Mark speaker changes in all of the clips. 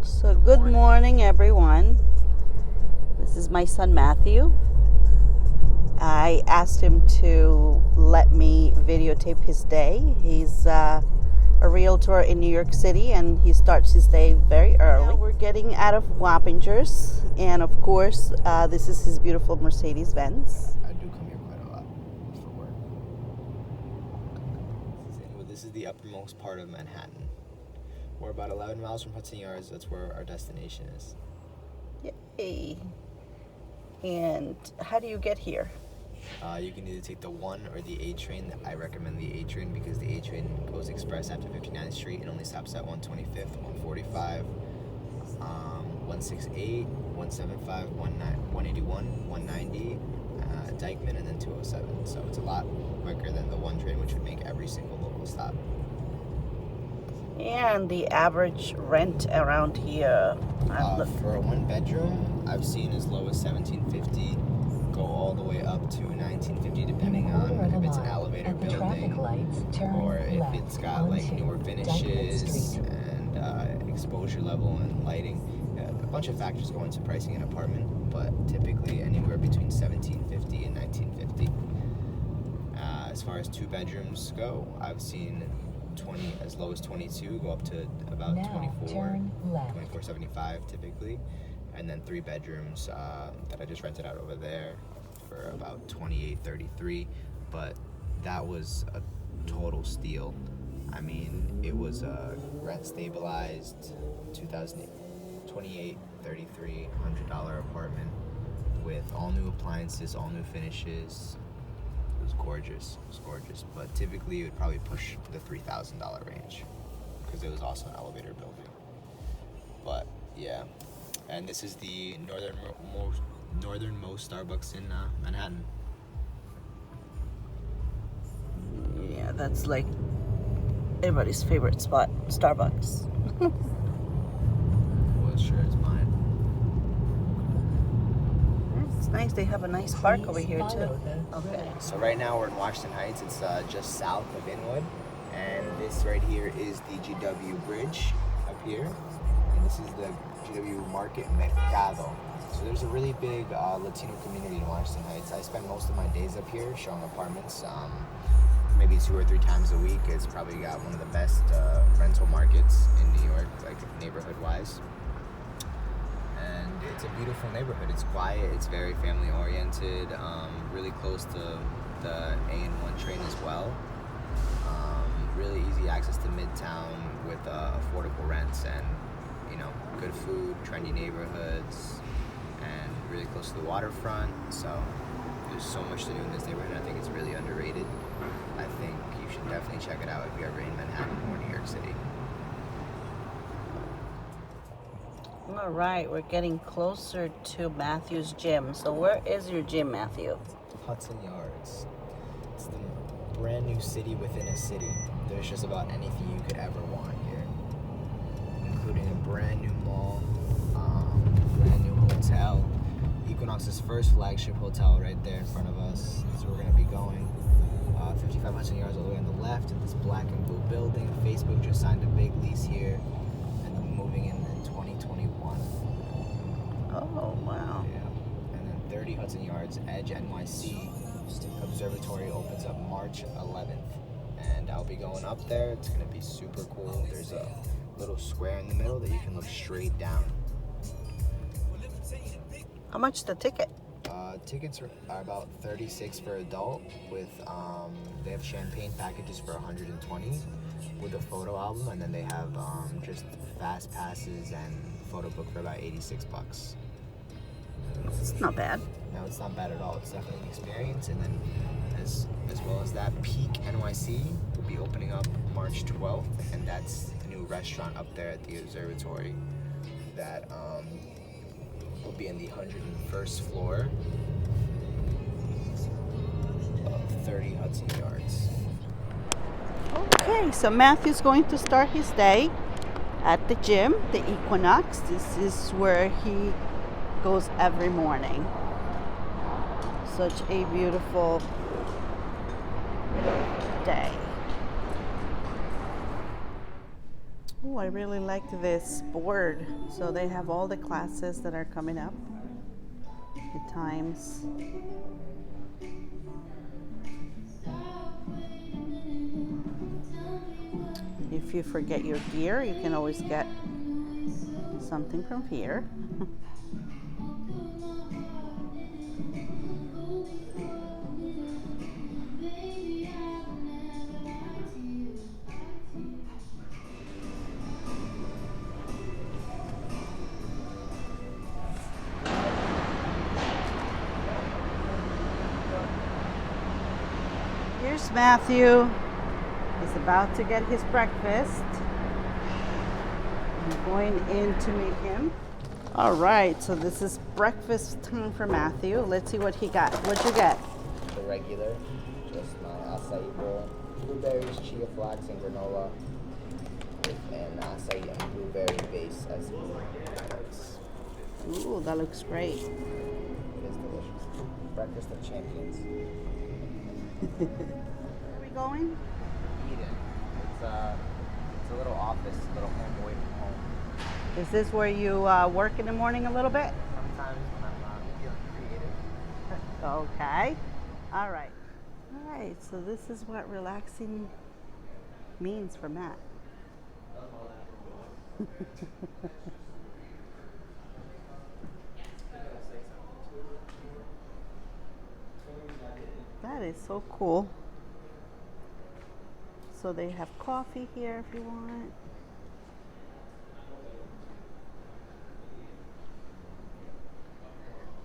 Speaker 1: So good morning, everyone. This is my son Matthew. I asked him to let me videotape his day. He's a realtor in New York City, and he starts his day very early. Now we're getting out of Wappingers, and of course, this is his beautiful Mercedes-Benz.
Speaker 2: I do come here quite a lot for work. This is the uppermost part of Manhattan. We're about 11 miles from Hudson Yards. That's where our destination is.
Speaker 1: Yay! And how do you get here?
Speaker 2: You can either take the 1 or the A train. I recommend the A train because the A train goes express after 59th Street and only stops at 125th, 145, 168, 175, 181, 190, Dykeman, and then 207. So it's a lot quicker than the 1 train, which would make every single local stop.
Speaker 1: And the average rent around here?
Speaker 2: For a 1-bedroom, I've seen as low as $1,750, go all the way up to $1,950, depending on if it's an elevator building or if it's got like newer finishes and exposure level and lighting. A bunch of factors go into pricing an apartment, but typically anywhere between $1,750 and $1,950. As far as 2 bedrooms go, I've seen as low as 22, go up to about 24.75 typically, and then 3 bedrooms that I just rented out over there for about 28.33, but that was a total steal. I mean, it was a rent stabilized 28.33 $100 apartment with all new appliances, all new finishes. It was gorgeous. But typically it would probably push the $3,000 range because it was also an elevator building. But yeah, and this is the northernmost Starbucks in Manhattan.
Speaker 1: Yeah, that's like everybody's favorite spot, Starbucks.
Speaker 2: Well, it sure is mine.
Speaker 1: It's nice. They have a nice park over here too. Okay.
Speaker 2: So right now we're in Washington Heights. It's just south of Inwood, and this right here is the GW Bridge up here, and this is the GW Market Mercado. So there's a really big Latino community in Washington Heights. I spend most of my days up here showing apartments, maybe 2 or 3 times a week. It's probably got one of the best rental markets in New York, like neighborhood-wise. And it's a beautiful neighborhood. It's quiet. It's very family-oriented. Really close to the A&1 train as well. Really easy access to Midtown with affordable rents and, good food, trendy neighborhoods, and really close to the waterfront. So there's so much to do in this neighborhood. I think it's really underrated. I think you should definitely check it out if you're ever in Manhattan or New York City.
Speaker 1: All right, we're getting closer to Matthew's gym. So where is your gym, Matthew?
Speaker 2: Hudson Yards. It's the brand new city within a city. There's just about anything you could ever want here, including a brand new mall, brand new hotel, Equinox's first flagship hotel right there in front of us. That's where we're going to be going. 55 Hudson Yards all the way on the left in this black and blue building. Facebook just signed a big lease here, and then moving in 2021.
Speaker 1: Oh, wow.
Speaker 2: Yeah. And then 30 Hudson Yards, Edge NYC Observatory opens up March 11th. And I'll be going up there. It's going to be super cool. There's a little square in the middle that you can look straight down.
Speaker 1: How much the ticket?
Speaker 2: Tickets are about $36 for adult with, they have champagne packages for $120 with a photo album, and then they have just fast passes and photo book for about $86.
Speaker 1: It's not bad.
Speaker 2: No, it's not bad at all. It's definitely an experience. And then as well as that, Peak NYC will be opening up March 12th, and that's a new restaurant up there at the observatory that will be in the 101st floor of 30 Hudson Yards.
Speaker 1: Okay, so Matthew's going to start his day at the gym, the Equinox. This is where he goes every morning. Such a beautiful day. Oh, I really like this board. So they have all the classes that are coming up, the times. If you forget your gear, you can always get something from here. Here's Matthew. He's about to get his breakfast. I'm going in to meet him. All right, so this is breakfast time for Matthew. Let's see what he got. What'd you get?
Speaker 2: The regular, just my acai bowl, blueberries, chia flax, and granola, with an acai and blueberry base as the notes.
Speaker 1: Ooh, that looks great.
Speaker 2: It is delicious. Breakfast of champions.
Speaker 1: Where are we going?
Speaker 2: Eden. It's a little office, a little home away from home.
Speaker 1: Is this where you work in the morning a little bit?
Speaker 2: Sometimes when I'm feeling creative.
Speaker 1: Okay. All right. All right, so this is what relaxing means for Matt. That is so cool. So they have coffee here if you want.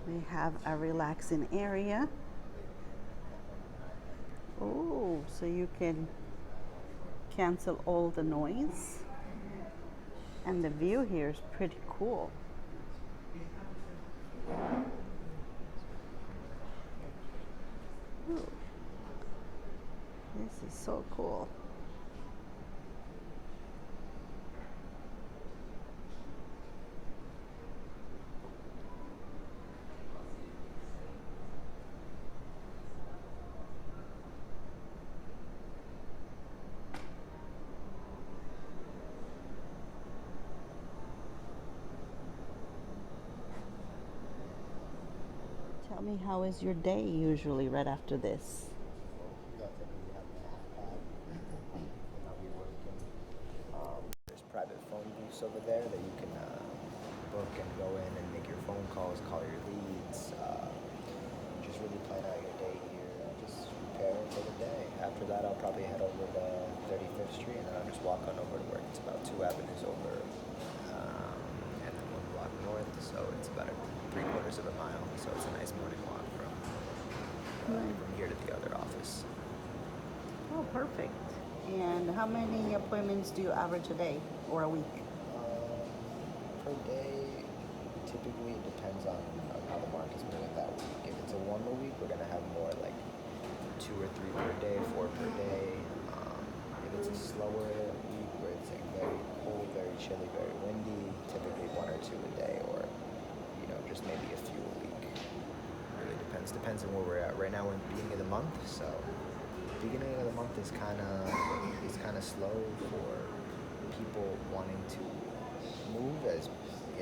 Speaker 1: They have a relaxing area. Oh, so you can cancel all the noise. And the view here is pretty cool. Ooh. This is so cool. Tell me, how is your day usually right after this?
Speaker 2: There's private phone booths over there that you can book and go in and make your phone calls, call your leads, just really plan out your day here and just prepare for the day. After that, I'll probably head over to 35th Street and then I'll just walk on over to work. It's about 2 avenues over and then 1 block north, so it's about 3/4 of a mile. So it's a nice morning walk from here to the other office.
Speaker 1: Oh, perfect. And how many appointments do you average a day or a week?
Speaker 2: Per day, typically it depends on how the market's moving that week. If it's a warmer week, we're gonna have more like 2 or 3 per day, 4 per day. If it's a slower week where it's like very cold, very chilly, very windy, typically 1 or 2 a day, or just maybe a few a week. Really depends on where we're at. Right now we're in the beginning of the month, so beginning of the month is kind of slow for people wanting to move, as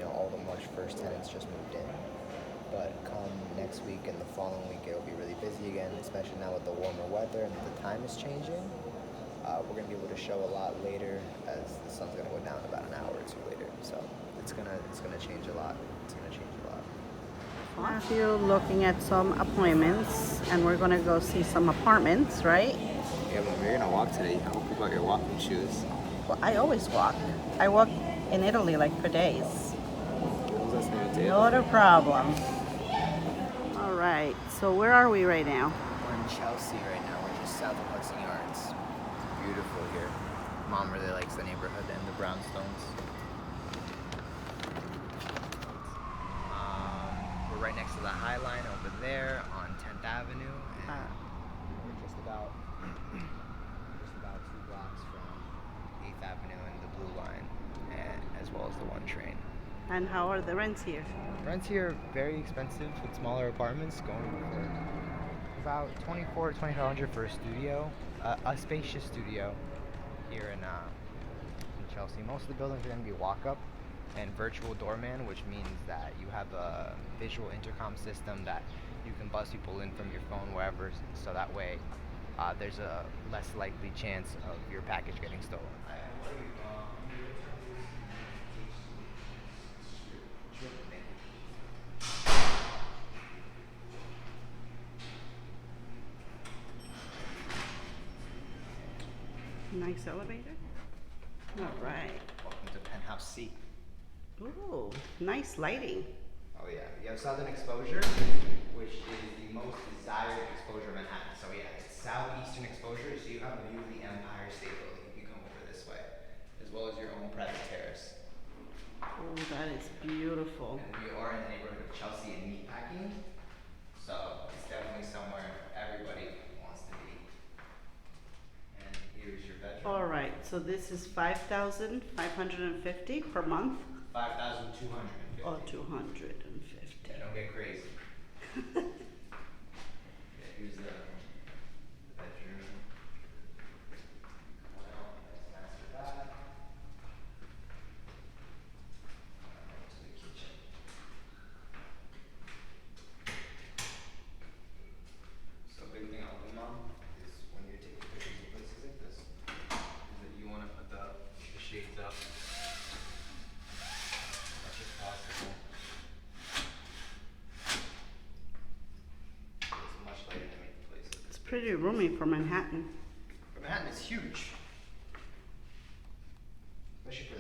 Speaker 2: all the March 1st tenants just moved in. But come next week and the following week, it'll be really busy again, especially now with the warmer weather and the time is changing. We're gonna be able to show a lot later, as the sun's gonna go down about an hour or 2 later. So it's gonna change a lot. It's gonna change a lot.
Speaker 1: Matthew looking at some appointments, and we're gonna go see some apartments, right?
Speaker 2: Yeah, but we're gonna walk today. I hope you brought your walking shoes.
Speaker 1: Well, I always walk. I walk in Italy like for days. Not a problem. All right, so where are we right now?
Speaker 2: We're in Chelsea right now. We're just south of Hudson Yards. It's beautiful here. Mom really likes the neighborhood and the brownstones. We're right next to the High Line over there on 10th Avenue, and we're just about 2 blocks from 8th Avenue and the Blue Line, and as well as the 1 train.
Speaker 1: And how are the rents here?
Speaker 2: Rents here are very expensive with smaller apartments, going for about $2,400 to $2,500 for a studio, a spacious studio here in Chelsea. Most of the buildings are going to be walk-up and virtual doorman, which means that you have a visual intercom system that you can buzz people in from your phone wherever, so that way there's a less likely chance of your package getting stolen.
Speaker 1: Nice elevator. All right.
Speaker 2: Welcome to Penthouse C.
Speaker 1: Ooh, nice lighting.
Speaker 2: Oh yeah, you have southern exposure, which is the most desired exposure of Manhattan. So yeah, it's southeastern exposure, so you have a view of the Empire State Building if you come over this way, as well as your own private terrace.
Speaker 1: Oh, that is beautiful.
Speaker 2: And we are in the neighborhood of Chelsea and Meatpacking, so it's definitely somewhere everybody wants to be. And here's your bedroom.
Speaker 1: All right, so this is 5,550 per month.
Speaker 2: 5,250.
Speaker 1: Oh, 250.
Speaker 2: Yeah, don't get crazy. Yeah, here's the bedroom. Well, nice master bath. To the kitchen. So big thing I'll do, Mom, is when you're taking pictures of places like this, is that you want to put the shades up as much as possible. It's much lighter to make the place look.
Speaker 1: It's pretty roomy for Manhattan.
Speaker 2: But Manhattan is huge, especially for